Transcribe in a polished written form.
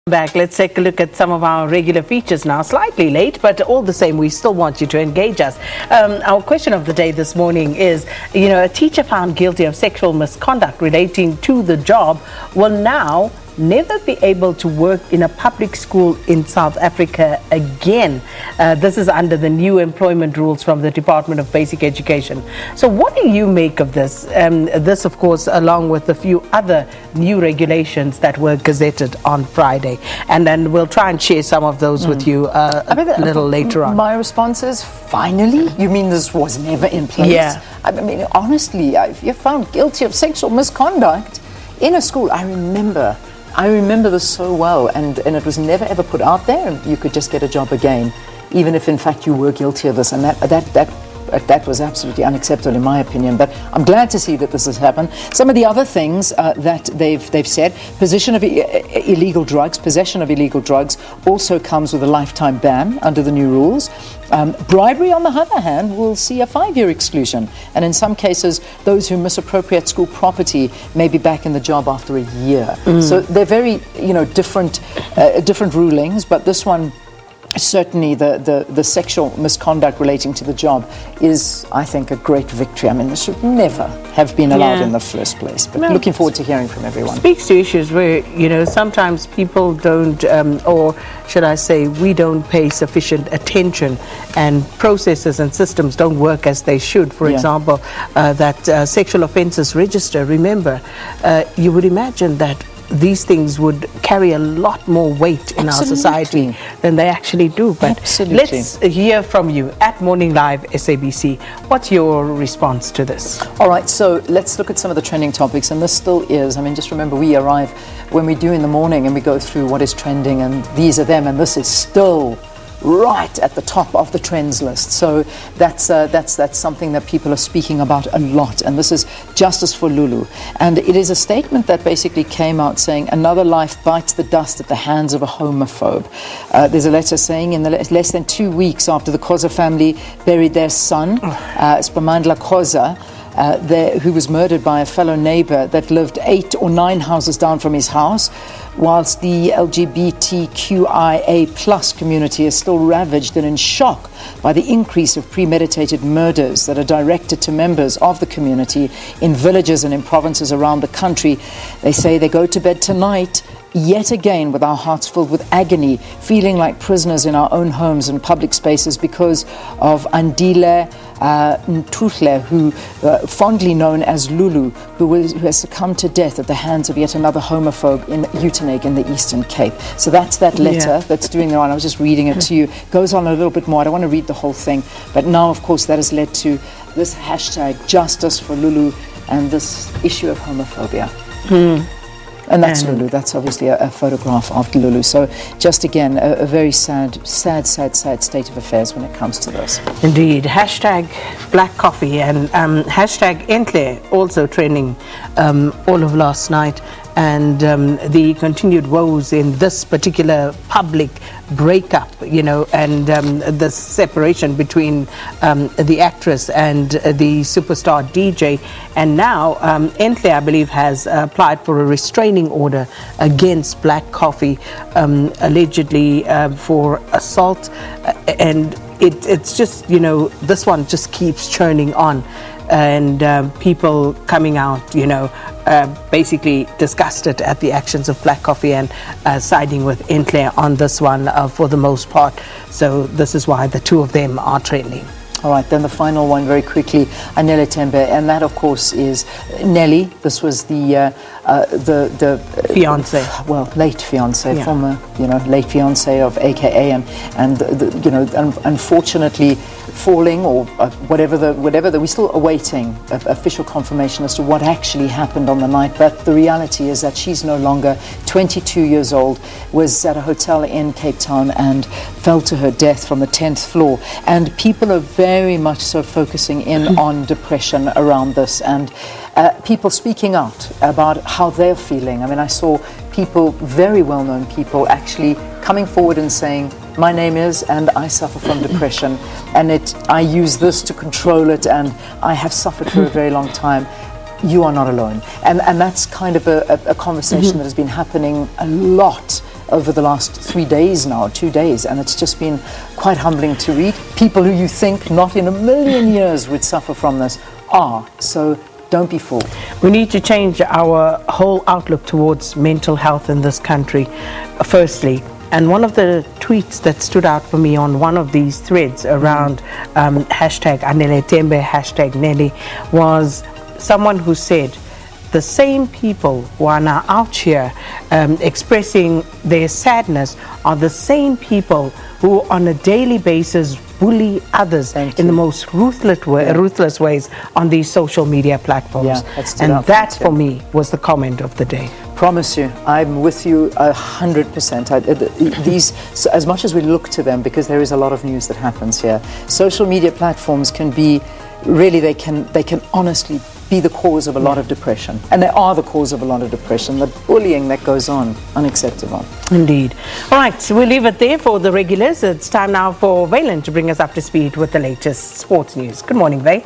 Back. Let's take a look at some of our regular features now. Slightly late, but all the same, we still want you to engage us. Our question of the day this morning is, a teacher found guilty of sexual misconduct relating to the job will now never be able to work in a public school in South Africa again. This is under the new employment rules from the Department of Basic Education. So what do you make of this? This, of course, along with a few other new regulations that were gazetted on Friday. And then we'll try and share some of those with you a little later on. My response is, finally? You mean this was never in place? Yeah. I mean, honestly, if you're found guilty of sexual misconduct in a school, I remember this so well, and it was never ever put out there, and you could just get a job again, even if in fact you were guilty of this, and that was absolutely unacceptable in my opinion. But I'm glad to see that this has happened. Some of the other things that they've said: possession of illegal drugs also comes with a lifetime ban under the new rules. Bribery, on the other hand, will see a 5-year exclusion, and in some cases, those who misappropriate school property may be back in the job after a year. So they're very, different rulings, but this one. Certainly the sexual misconduct relating to the job is, I think, a great victory. I mean, this should never have been allowed in the first place. But looking forward to hearing from everyone. Speaks to issues where, sometimes people don't, or should I say, we don't pay sufficient attention, and processes and systems don't work as they should. For example, that sexual offences register, remember, you would imagine that these things would carry a lot more weight in our society than they actually do. But let's hear from you at Morning Live SABC. What's your response to this? All right, so let's look at some of the trending topics, and this still is, just remember, we arrive when we do in the morning and we go through what is trending, and these are them, and this is still right at the top of the trends list. So that's something that people are speaking about a lot, and this is justice for Lulu. And it is a statement that basically came out saying another life bites the dust at the hands of a homophobe. There's a letter saying in less than 2 weeks after the Khoza family buried their son, Spamandla Khoza, who was murdered by a fellow neighbor that lived 8 or 9 houses down from his house, whilst the LGBTQIA plus community is still ravaged and in shock by the increase of premeditated murders that are directed to members of the community in villages and in provinces around the country. They say they go to bed tonight yet again with our hearts filled with agony, feeling like prisoners in our own homes and public spaces because of Andile Ntuhle, who fondly known as Lulu, who has succumbed to death at the hands of yet another homophobe in Uitenhage in the Eastern Cape. So that's that letter that's doing the round. I was just reading it to you. Goes on a little bit more. I don't want to read the whole thing, but now, of course, that has led to this hashtag Justice for Lulu and this issue of homophobia. And that's Lulu. That's obviously a photograph of Lulu. So just again, a very sad state of affairs when it comes to this. Indeed. Hashtag Black Coffee and hashtag Entle also trending all of last night. And the continued woes in this particular public breakup, and the separation between the actress and the superstar DJ. And now Entle, I believe, has applied for a restraining order against Black Coffee, allegedly for assault. And it's just, this one just keeps churning on. And people coming out, basically disgusted at the actions of Black Coffee and siding with Entle on this one for the most part. So this is why the two of them are trending. All right, then the final one very quickly, Anele Tembe, and that of course is Nelly. This was the fiance, late fiance, former late fiance of AKA, and unfortunately falling or whatever we're still awaiting official confirmation as to what actually happened on the night. But the reality is that she's no longer 22 years old, was at a hotel in Cape Town and fell to her death from the 10th floor, and people are very much so focusing in on depression around this, and people speaking out about how they're feeling. I saw people, very well-known people, actually coming forward and saying, my name is, and I suffer from depression, and I use this to control it, and I have suffered for a very long time. You are not alone. And that's kind of a conversation that has been happening a lot over the last 3 days now, 2 days, and it's just been quite humbling to read. People who you think not in a million years would suffer from this are. So don't be fooled. We need to change our whole outlook towards mental health in this country, firstly. And one of the tweets that stood out for me on one of these threads around hashtag Anele Tembe, hashtag Nelly, was someone who said, the same people who are now out here expressing their sadness are the same people who on a daily basis bully others in the most ruthless ways on these social media platforms. And that for me was the comment of the day. Promise you, I'm with you 100%. These, so as much as we look to them, because there is a lot of news that happens here, social media platforms can be, really they can honestly be the cause of a lot of depression. And they are the cause of a lot of depression. The bullying that goes on, unacceptable. Indeed. All right, so we'll leave it there for the regulars. It's time now for Valen to bring us up to speed with the latest sports news. Good morning, Vay.